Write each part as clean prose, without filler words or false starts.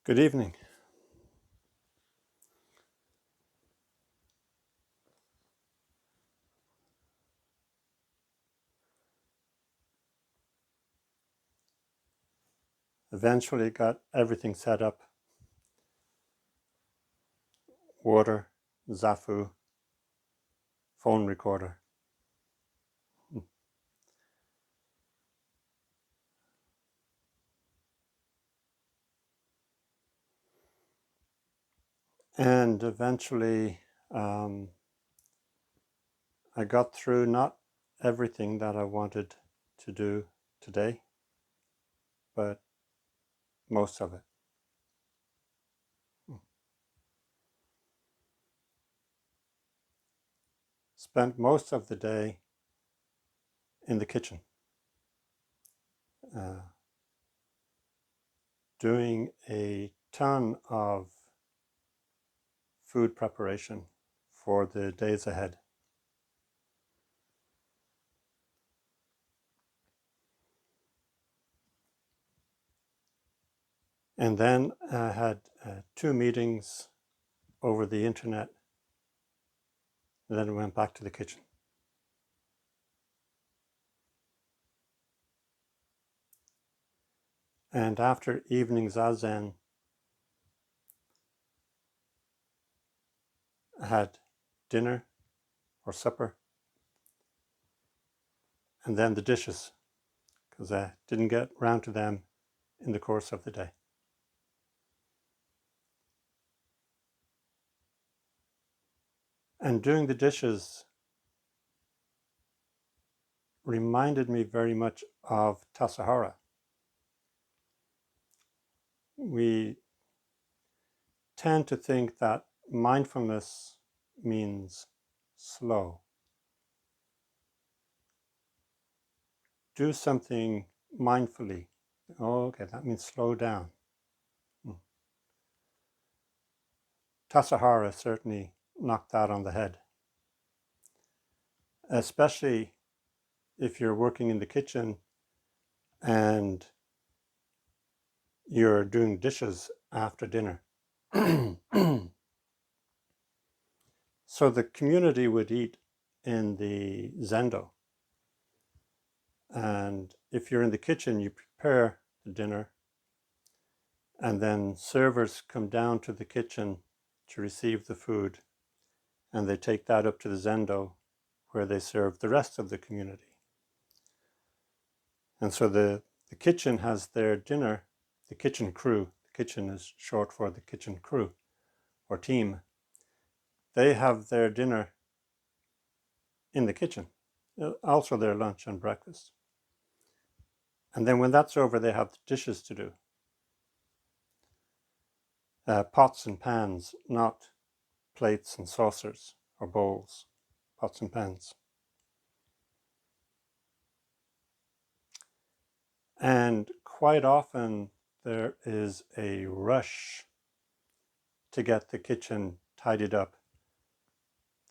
Good evening. Eventually got everything set up. Water, Zafu, phone recorder. And eventually I got through not everything that I wanted to do today, but most of it. Spent most of the day in the kitchen doing a ton of food preparation for the days ahead. And then I had 2 meetings over the internet, and then I went back to the kitchen. And after evening zazen, I had dinner or supper, and then the dishes, because I didn't get round to them in the course of the day. And doing the dishes reminded me very much of Tassajara. We tend to think that mindfulness means slow. Do something mindfully. Oh, okay, that means slow down. Tassajara certainly knocked that on the head, especially if you're working in the kitchen and you're doing dishes after dinner. So the community would eat in the zendo. And if you're in the kitchen, you prepare the dinner, and then servers come down to the kitchen to receive the food, and they take that up to the zendo where they serve the rest of the community. And so the kitchen has their dinner, the kitchen crew. The kitchen is short for the kitchen crew or team. They have their dinner in the kitchen, also their lunch and breakfast. And then when that's over, they have the dishes to do. Pots and pans, not plates and saucers or bowls, pots and pans. And quite often there is a rush to get the kitchen tidied up.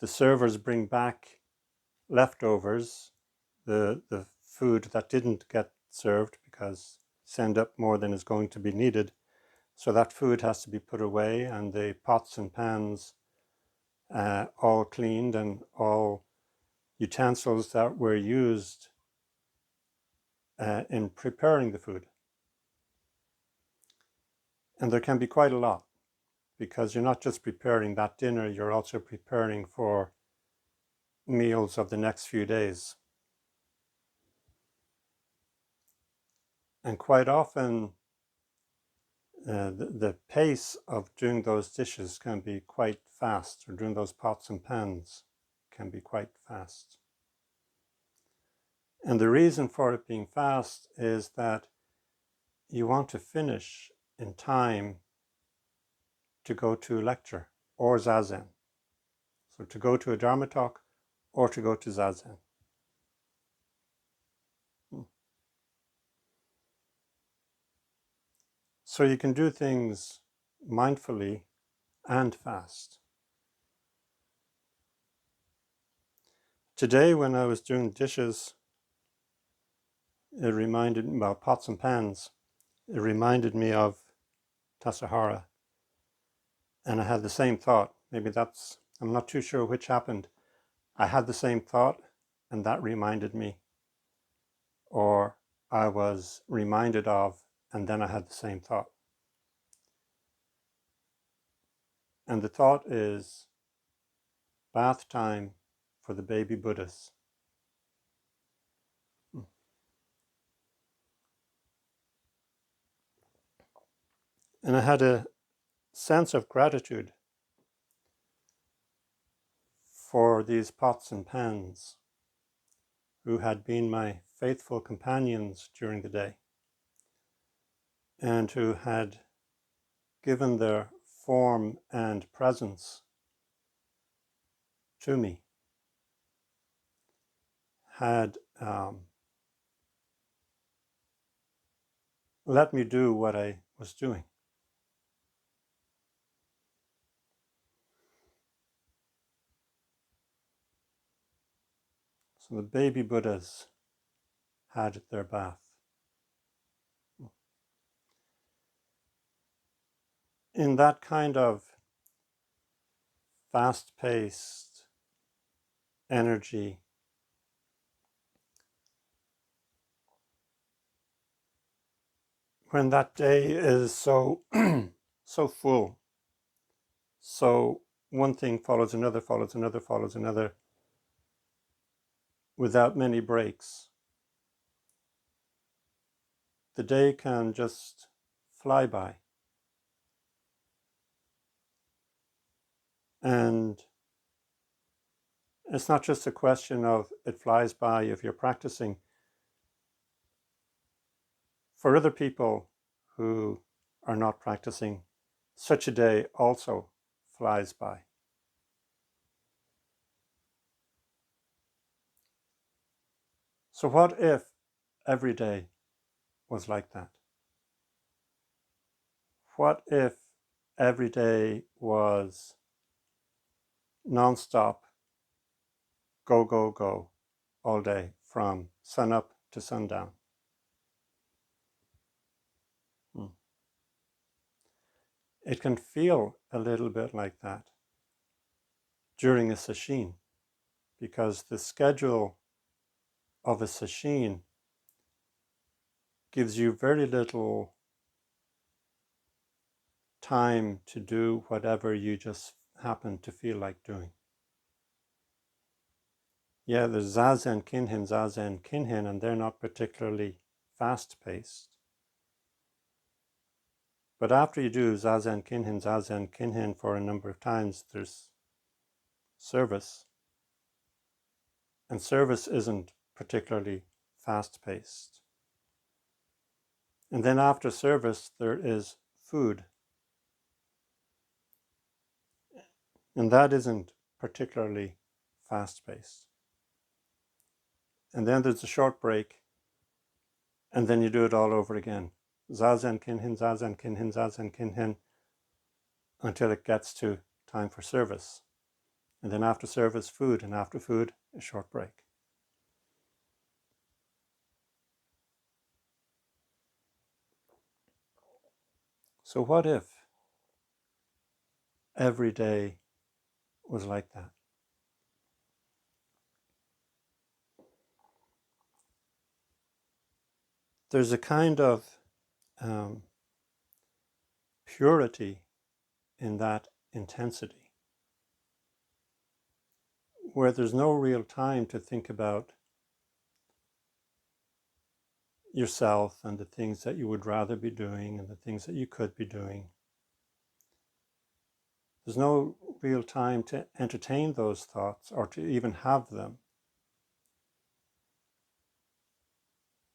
The servers bring back leftovers, the food that didn't get served because send up more than is going to be needed. So that food has to be put away, and the pots and pans all cleaned, and all utensils that were used in preparing the food. And there can be quite a lot, because you're not just preparing that dinner, you're also preparing for meals of the next few days. And quite often the pace of doing those dishes can be quite fast, or doing those pots and pans can be quite fast. And the reason for it being fast is that you want to finish in time to go to a lecture or zazen. So to go to a Dharma talk or to go to zazen. So you can do things mindfully and fast. Today when I was doing dishes, it reminded me about pots and pans. It reminded me of Tassajara, and I had the same thought. Maybe that's, I'm not too sure which happened. I had the same thought, and that reminded me, or I was reminded of, and then I had the same thought. And the thought is bath time for the baby Buddhas. And I had a sense of gratitude for these pots and pans who had been my faithful companions during the day and who had given their form and presence to me, had let me do what I was doing. So the baby Buddhas had their bath. In that kind of fast-paced energy, when that day is so so full, so one thing follows another, follows another, follows another, without many breaks, the day can just fly by. And it's not just a question of it flies by if you're practicing. For other people who are not practicing, such a day also flies by. So what if every day was like that? What if every day was non-stop, go, go, go, all day, from sun up to sundown? It can feel a little bit like that during a sesshin, because the schedule of a sesshin gives you very little time to do whatever you just happen to feel like doing. Yeah, there's zazen, kinhin, and they're not particularly fast-paced. But after you do zazen, kinhin for a number of times, there's service. And service isn't particularly fast-paced. And then after service, there is food. And that isn't particularly fast-paced. And then there's a short break, and then you do it all over again. Zazen, kinhin, until it gets to time for service. And then after service, food, and after food, a short break. So what if every day was like that? There's a kind of purity in that intensity, where there's no real time to think about yourself and the things that you would rather be doing and the things that you could be doing. There's no real time to entertain those thoughts or to even have them.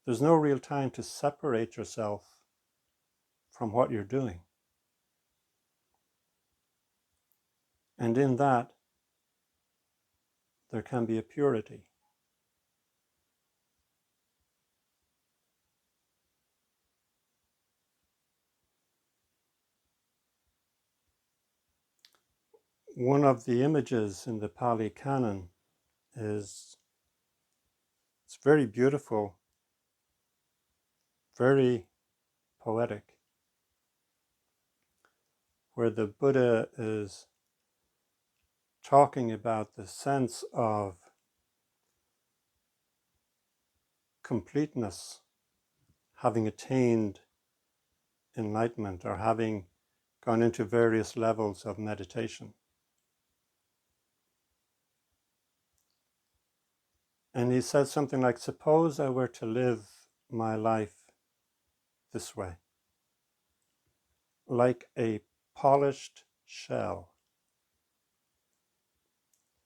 There's no real time to separate yourself from what you're doing. And in that, there can be a purity. One of the images in the Pali Canon is, it's very beautiful, very poetic. where the Buddha is talking about the sense of completeness, having attained enlightenment or having gone into various levels of meditation. And he said something like, suppose I were to live my life this way, like a polished shell.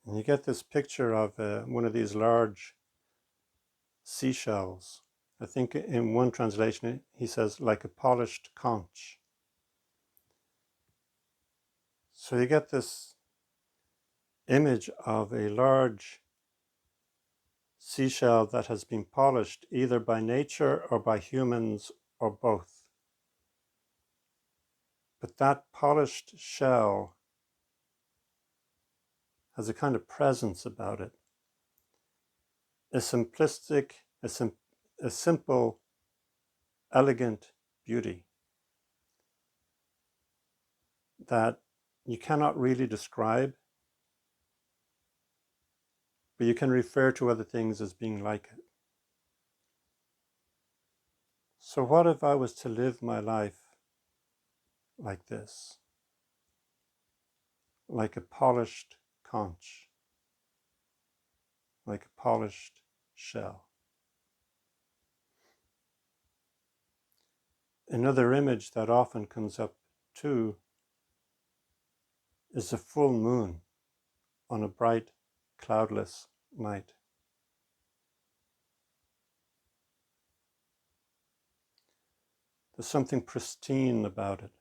And you get this picture of one of these large seashells. I think in one translation he says like a polished conch. So you get this image of a large seashell that has been polished either by nature or by humans or both. But that polished shell has a kind of presence about it, a simplistic, a simple, elegant beauty that you cannot really describe, but you can refer to other things as being like it. So what if I was to live my life like this, like a polished conch, like a polished shell? Another image that often comes up too is the full moon on a bright, cloudless night. There's something pristine about it,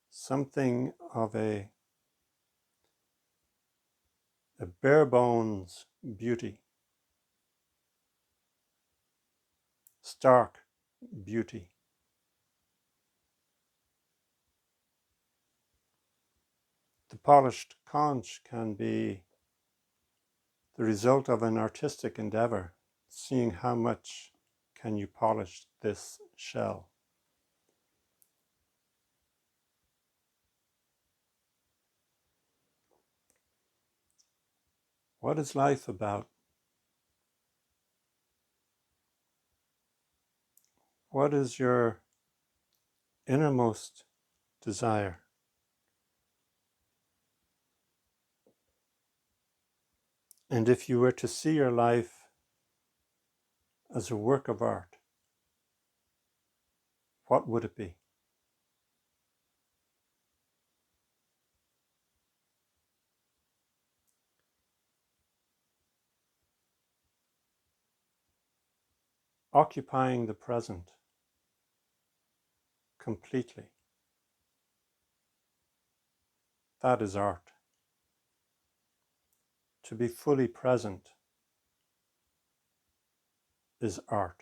something of a bare bones beauty, stark beauty. The polished conch can be the result of an artistic endeavor, seeing how much can you polish this shell. What is life about? What is your innermost desire? And if you were to see your life as a work of art, what would it be? Occupying the present completely. That is art. To be fully present is art.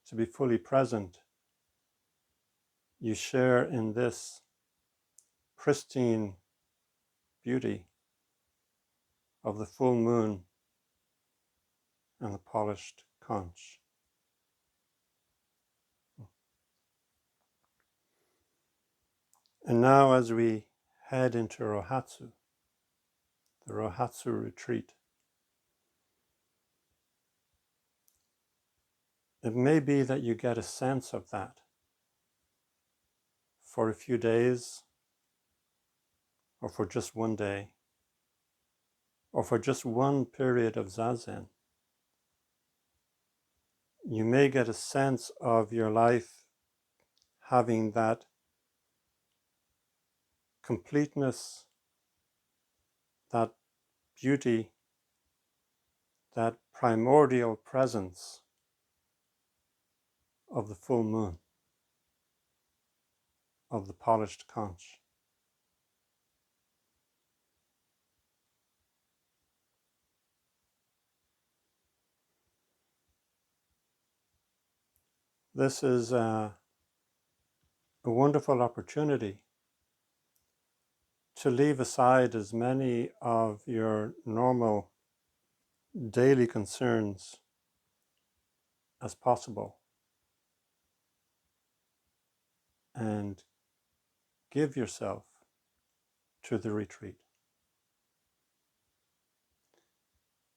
To be fully present, you share in this pristine beauty of the full moon and the polished conch. And now as we head into Rohatsu, the Rohatsu retreat, it may be that you get a sense of that for a few days, or for just one day, or for just one period of Zazen. You may get a sense of your life having that completeness, that beauty, that primordial presence of the full moon, of the polished conch. This is a wonderful opportunity to leave aside as many of your normal daily concerns as possible and give yourself to the retreat.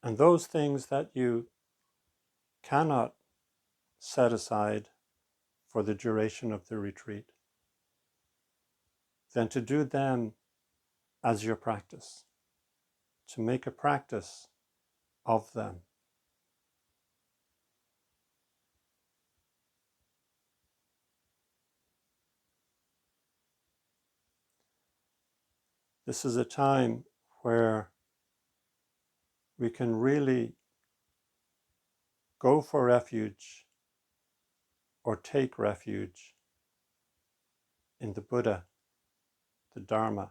And those things that you cannot set aside for the duration of the retreat, then to do them as your practice, to make a practice of them. This is a time where we can really go for refuge or take refuge in the Buddha, the Dharma,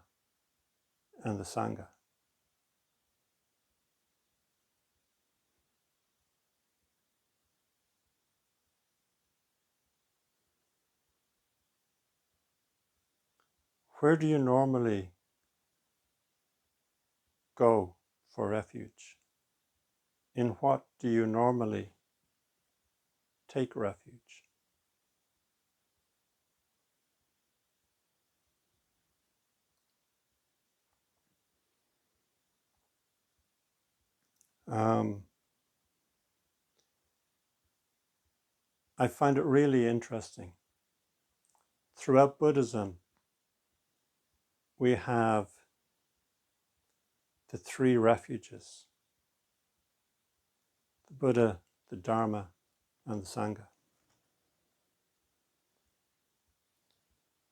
and the Sangha. Where do you normally go for refuge? In what do you normally take refuge? I find it really interesting. Throughout Buddhism, we have the three refuges: the Buddha, the Dharma, and the Sangha.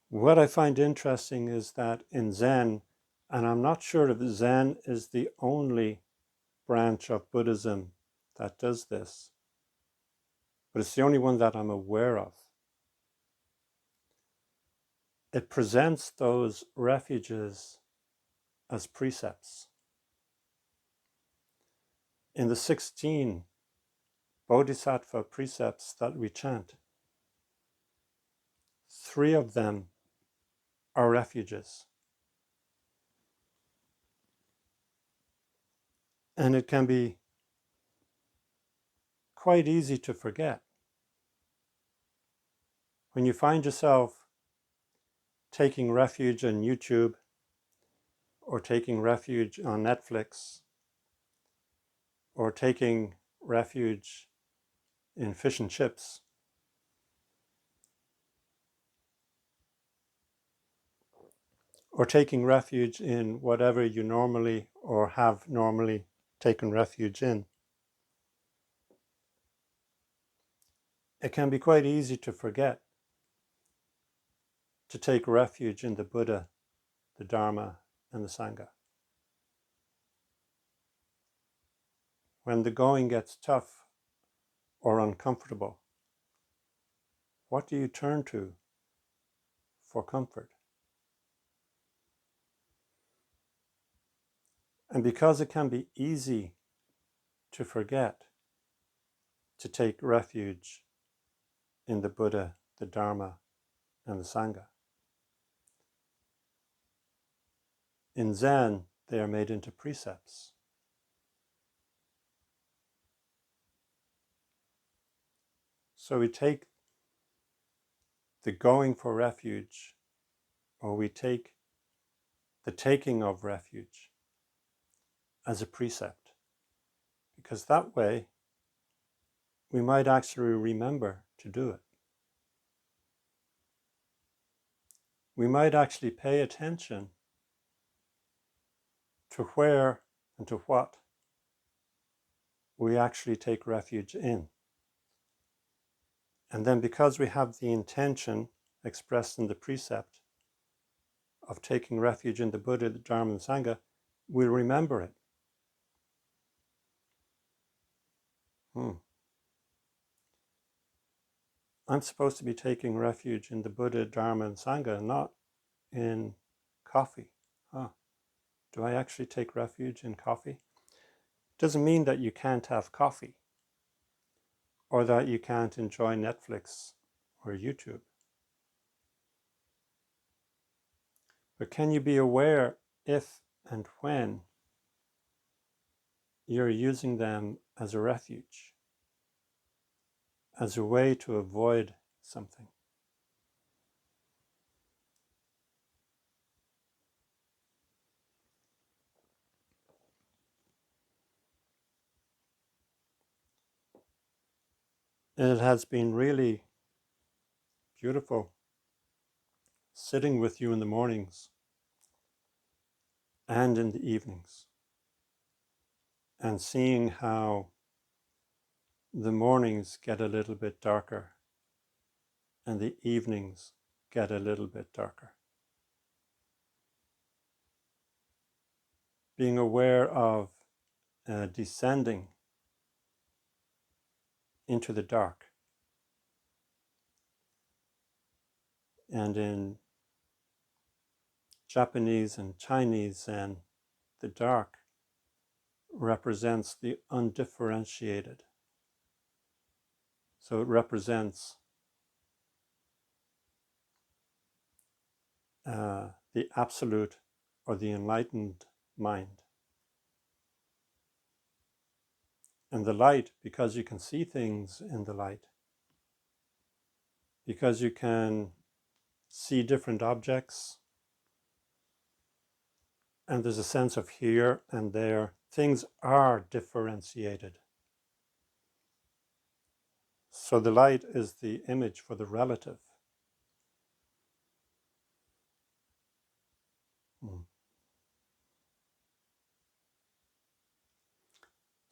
What I find interesting is that in Zen, and I'm not sure if Zen is the only branch of Buddhism that does this, but it's the only one that I'm aware of. It presents those refuges as precepts. In the 16 Bodhisattva precepts that we chant, 3 of them are refuges. And it can be quite easy to forget. When you find yourself taking refuge on YouTube or taking refuge on Netflix or taking refuge in fish and chips, or taking refuge in whatever you normally or have normally taken refuge in, it can be quite easy to forget to take refuge in the Buddha, the Dharma, and the Sangha. When the going gets tough or uncomfortable, what do you turn to for comfort? And because it can be easy to forget to take refuge in the Buddha, the Dharma, and the Sangha, in Zen, they are made into precepts. So we take the going for refuge, or we take the taking of refuge as a precept, because that way we might actually remember to do it. We might actually pay attention to where and to what we actually take refuge in. And then because we have the intention expressed in the precept of taking refuge in the Buddha, the Dharma, and the Sangha, we'll remember it. I'm supposed to be taking refuge in the Buddha, Dharma, and Sangha, not in coffee. Do I actually take refuge in coffee? Doesn't mean that you can't have coffee or that you can't enjoy Netflix or YouTube. But can you be aware if and when you're using them as a refuge? as a way to avoid something. And it has been really beautiful sitting with you in the mornings and in the evenings and seeing how the mornings get a little bit darker and the evenings get a little bit darker. Being aware of descending into the dark. And in Japanese and Chinese Zen, the dark represents the undifferentiated. So it represents the absolute or the enlightened mind. And the light, because you can see things in the light, because you can see different objects, and there's a sense of here and there, things are differentiated. So the light is the image for the relative.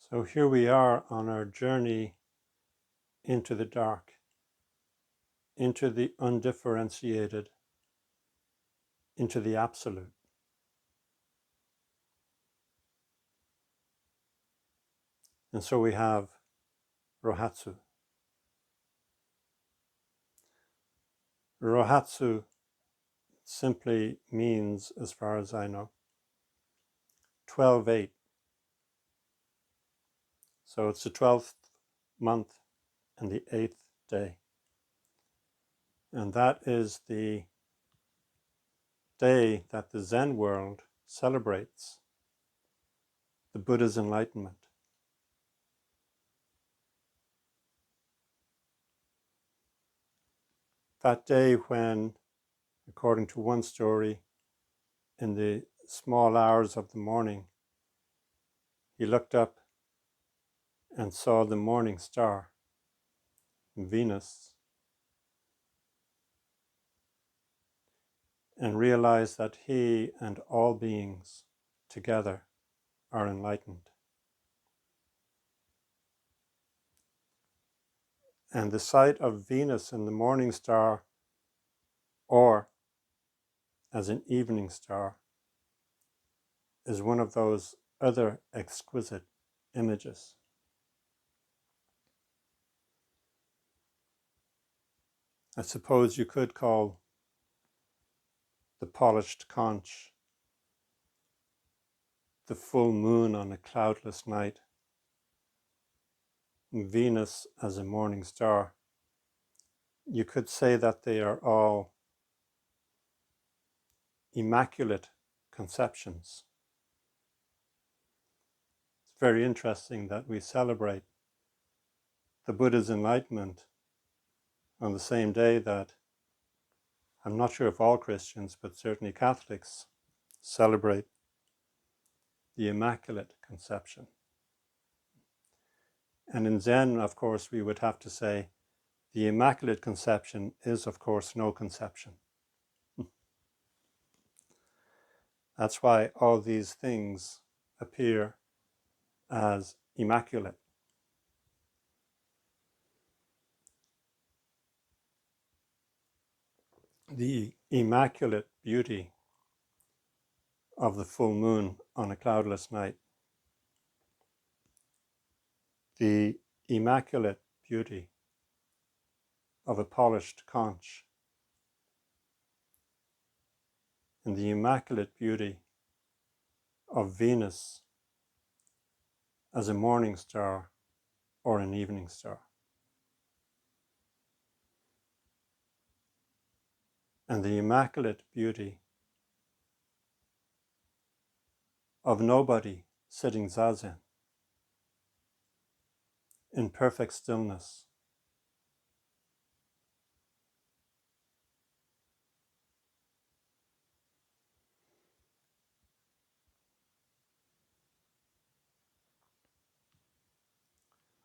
So here we are on our journey into the dark, into the undifferentiated, into the absolute. And so we have Rohatsu. Rohatsu simply means, as far as I know, 12/8. So it's the 12th month and the 8th day. And that is the day that the Zen world celebrates the Buddha's enlightenment. That day when, according to one story, in the small hours of the morning, he looked up and saw the morning star, Venus, and realized that he and all beings together are enlightened. And the sight of Venus in the morning star, or as an evening star, is one of those other exquisite images. I suppose you could call the polished conch, the full moon on a cloudless night, Venus as a morning star. You could say that they are all immaculate conceptions. It's very interesting that we celebrate the Buddha's enlightenment on the same day that, I'm not sure if all Christians, but certainly Catholics, celebrate the Immaculate Conception. And in Zen, of course, we would have to say the Immaculate Conception is, of course, no conception. That's why all these things appear as immaculate. The immaculate beauty of the full moon on a cloudless night, the immaculate beauty of a polished conch, and the immaculate beauty of Venus as a morning star or an evening star. And the immaculate beauty of nobody sitting zazen in perfect stillness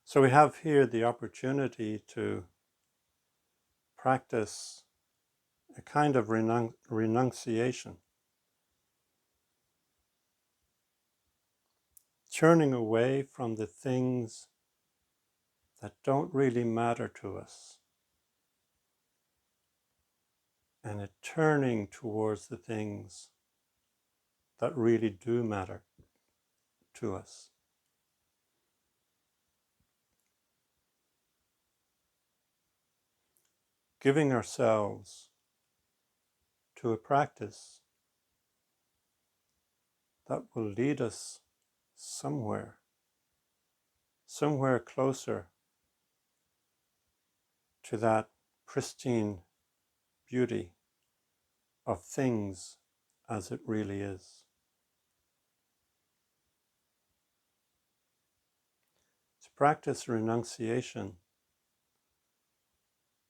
So we have here the opportunity to practice a kind of renunciation, turning away from the things that don't really matter to us, and turning towards the things that really do matter to us. Giving ourselves to a practice that will lead us somewhere closer to that pristine beauty of things as it really is. To practice renunciation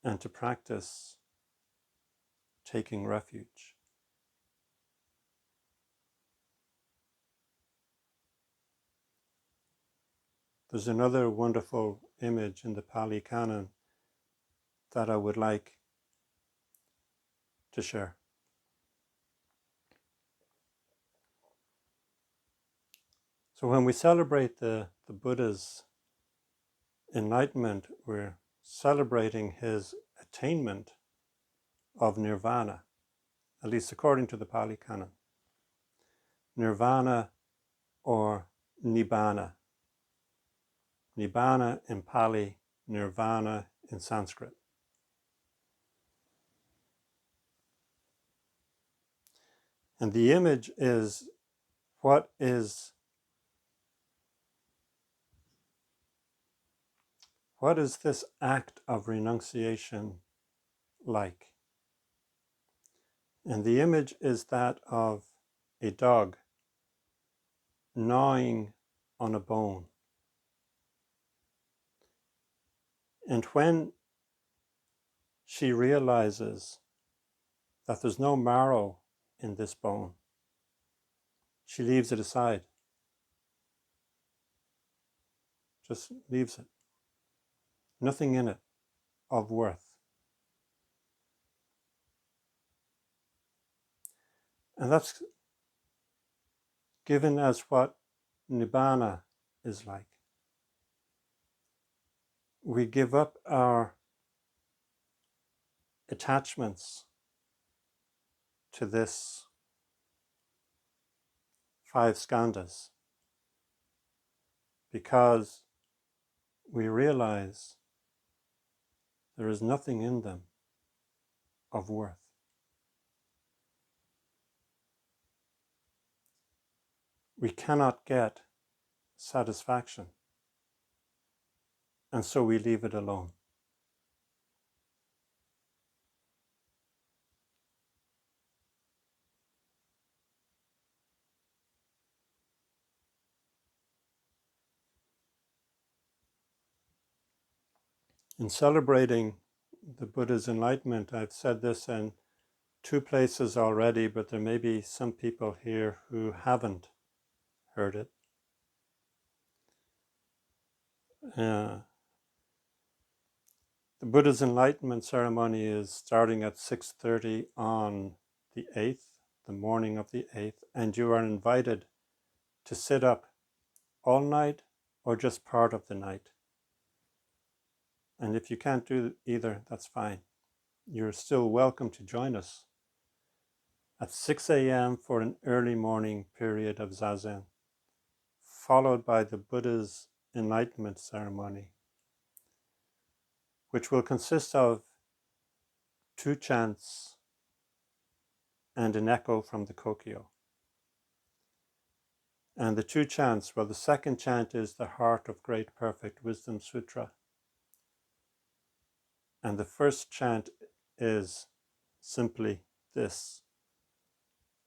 and to practice taking refuge. There's another wonderful image in the Pali Canon that I would like to share. So when we celebrate the Buddha's enlightenment, we're celebrating his attainment of nirvana, at least according to the Pali Canon. Nirvana or nibbana. Nibbana in Pali, nirvana in Sanskrit. And the image is what is this act of renunciation like? And the image is that of a dog gnawing on a bone. And when she realizes that there's no marrow in this bone, she leaves it aside. Just leaves it. Nothing in it of worth. And that's given as what nibbana is like. We give up our attachments to this 5 skandhas because we realize there is nothing in them of worth. We cannot get satisfaction, and so we leave it alone. In celebrating the Buddha's enlightenment, I've said this in 2 places already, but there may be some people here who haven't heard it. The Buddha's enlightenment ceremony is starting at 6:30 on the 8th, the morning of the 8th, and you are invited to sit up all night or just part of the night. And if you can't do either, that's fine. You're still welcome to join us at 6 a.m. for an early morning period of Zazen, followed by the Buddha's enlightenment ceremony, which will consist of 2 chants and an echo from the Kokyo. And the 2 chants, well, the second chant is the Heart of Great Perfect Wisdom Sutra. And the first chant is simply this: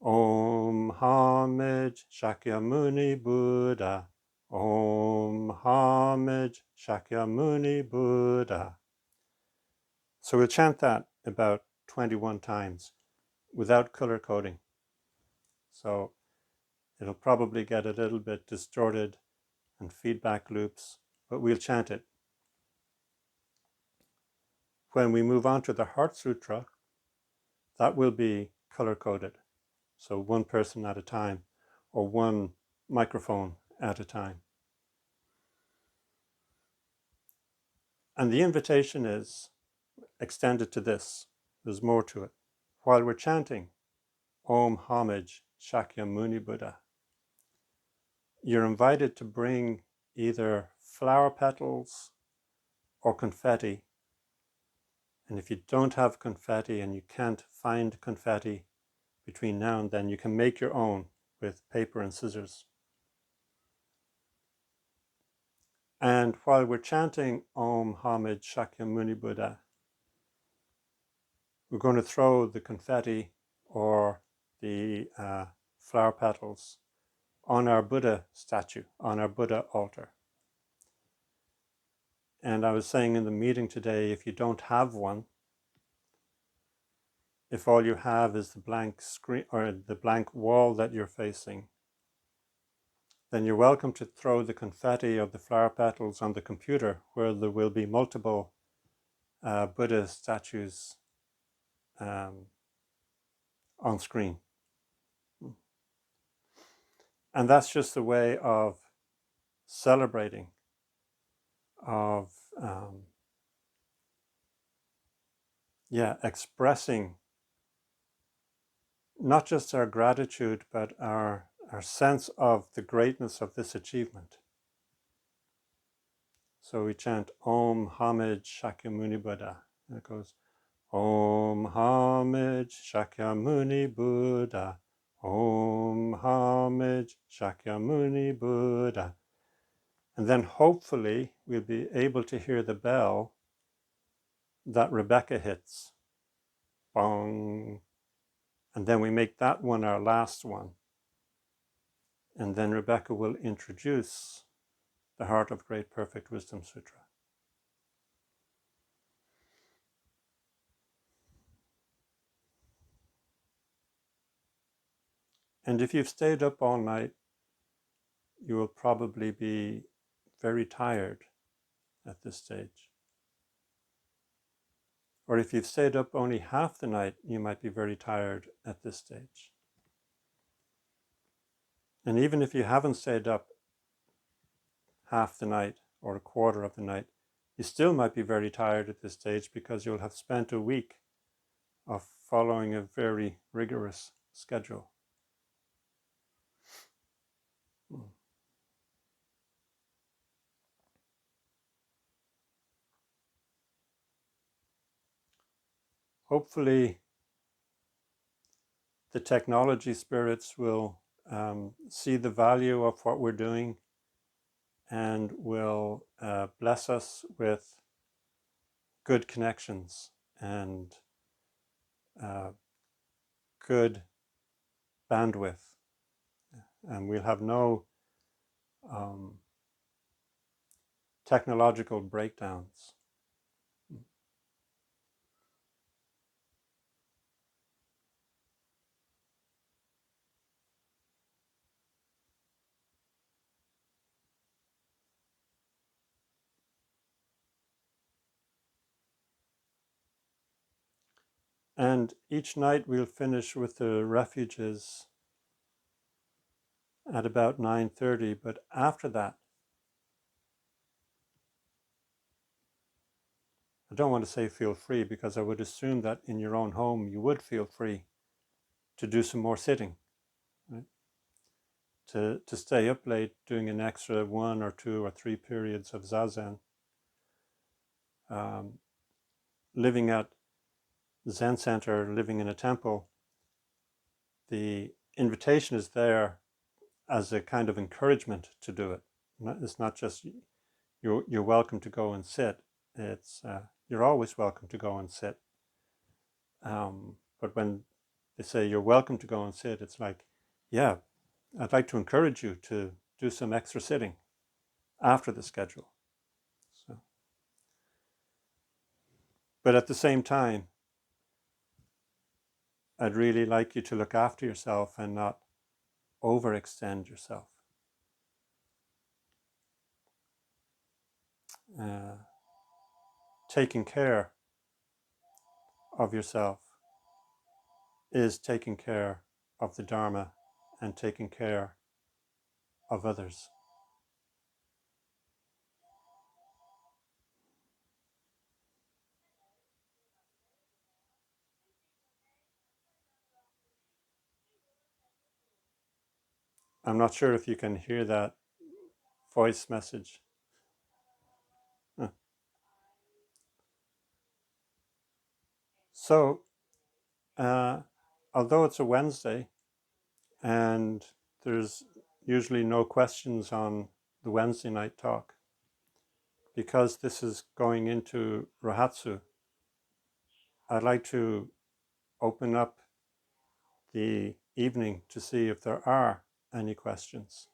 Om Homage Shakyamuni Buddha. Om Homage Shakyamuni Buddha. So we'll chant that about 21 times without color coding. So it'll probably get a little bit distorted and feedback loops, but we'll chant it. When we move on to the Heart Sutra, that will be color-coded. So one person at a time, or one microphone at a time. And the invitation is extended to this. There's more to it. While we're chanting Om Homage Shakyamuni Buddha, you're invited to bring either flower petals or confetti. And if you don't have confetti and you can't find confetti between now and then, you can make your own with paper and scissors. And while we're chanting Om Homage Shakyamuni Buddha, we're going to throw the confetti or the flower petals on our Buddha statue, on our Buddha altar. And I was saying in the meeting today, if you don't have one, if all you have is the blank screen or the blank wall that you're facing, then you're welcome to throw the confetti or the flower petals on the computer, where there will be multiple Buddha statues on screen. And that's just a way of celebrating, of expressing not just our gratitude, but our sense of the greatness of this achievement. So we chant Om Homage Shakyamuni Buddha. And it goes Om Homage Shakyamuni Buddha. Om Homage Shakyamuni Buddha. And then hopefully we'll be able to hear the bell that Rebecca hits. Bong. And then we make that one our last one. And then Rebecca will introduce the Heart of Great Perfect Wisdom Sutra. And if you've stayed up all night, you will probably be very tired at this stage. Or if you've stayed up only half the night, you might be very tired at this stage. And even if you haven't stayed up half the night or a quarter of the night, you still might be very tired at this stage, because you'll have spent a week of following a very rigorous schedule. Hopefully, the technology spirits will see the value of what we're doing and will bless us with good connections and good bandwidth. And we'll have no technological breakdowns. And each night we'll finish with the refuges at about 9:30, but after that, I don't want to say feel free, because I would assume that in your own home you would feel free to do some more sitting, right? To stay up late doing an extra 1 or 2 or 3 periods of Zazen. Living at Zen Center, living in a temple, the invitation is there as a kind of encouragement to do it. It's not just you're welcome to go and sit. It's you're always welcome to go and sit. But when they say you're welcome to go and sit, it's like, yeah, I'd like to encourage you to do some extra sitting after the schedule. So, but at the same time, I'd really like you to look after yourself and not overextend yourself. taking care of yourself is taking care of the Dharma and taking care of others. I'm not sure if you can hear that voice message. So, although it's a Wednesday and there's usually no questions on the Wednesday night talk, because this is going into Rahatsu, I'd like to open up the evening to see if there are any questions.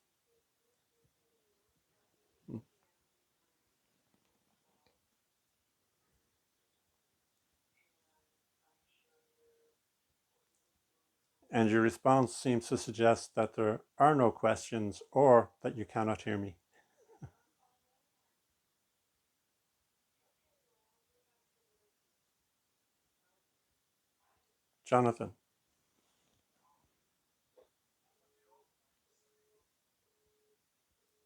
And your response seems to suggest that there are no questions or that you cannot hear me. Jonathan.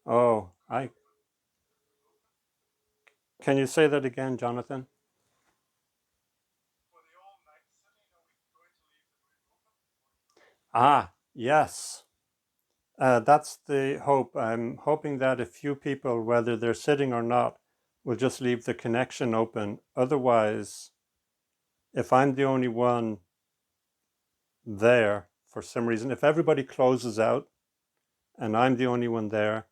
Oh, can you say that again, Jonathan? Ah, yes. That's the hope. I'm hoping that a few people, whether they're sitting or not, will just leave the connection open. Otherwise, if I'm the only one there for some reason, if everybody closes out and I'm the only one there,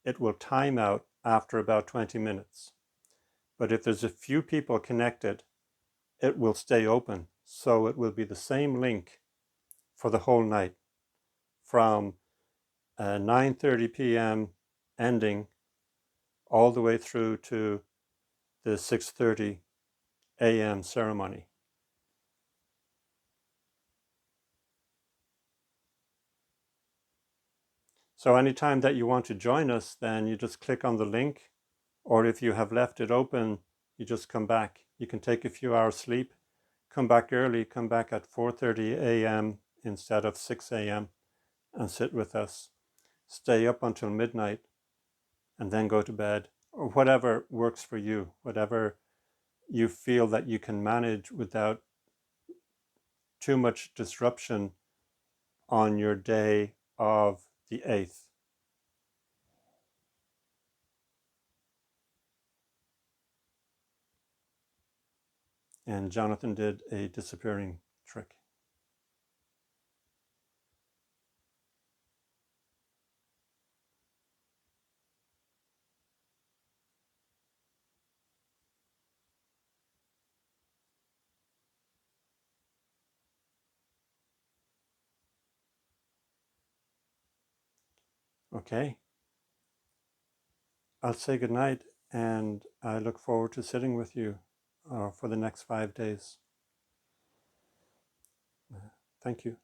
it will time out after about 20 minutes. But if there's a few people connected, it will stay open. So it will be the same link for the whole night from 9:30 p.m. ending all the way through to the 6:30 a.m. ceremony. So anytime that you want to join us, then you just click on the link, or if you have left it open, you just come back. You can take a few hours sleep, come back early, come back at 4:30 a.m. instead of 6 a.m. and sit with us. Stay up until midnight and then go to bed, or whatever works for you, whatever you feel that you can manage without too much disruption on your day of the 8th. And Jonathan did a disappearing trick. Okay. I'll say goodnight, and I look forward to sitting with you for the next 5 days. Thank you.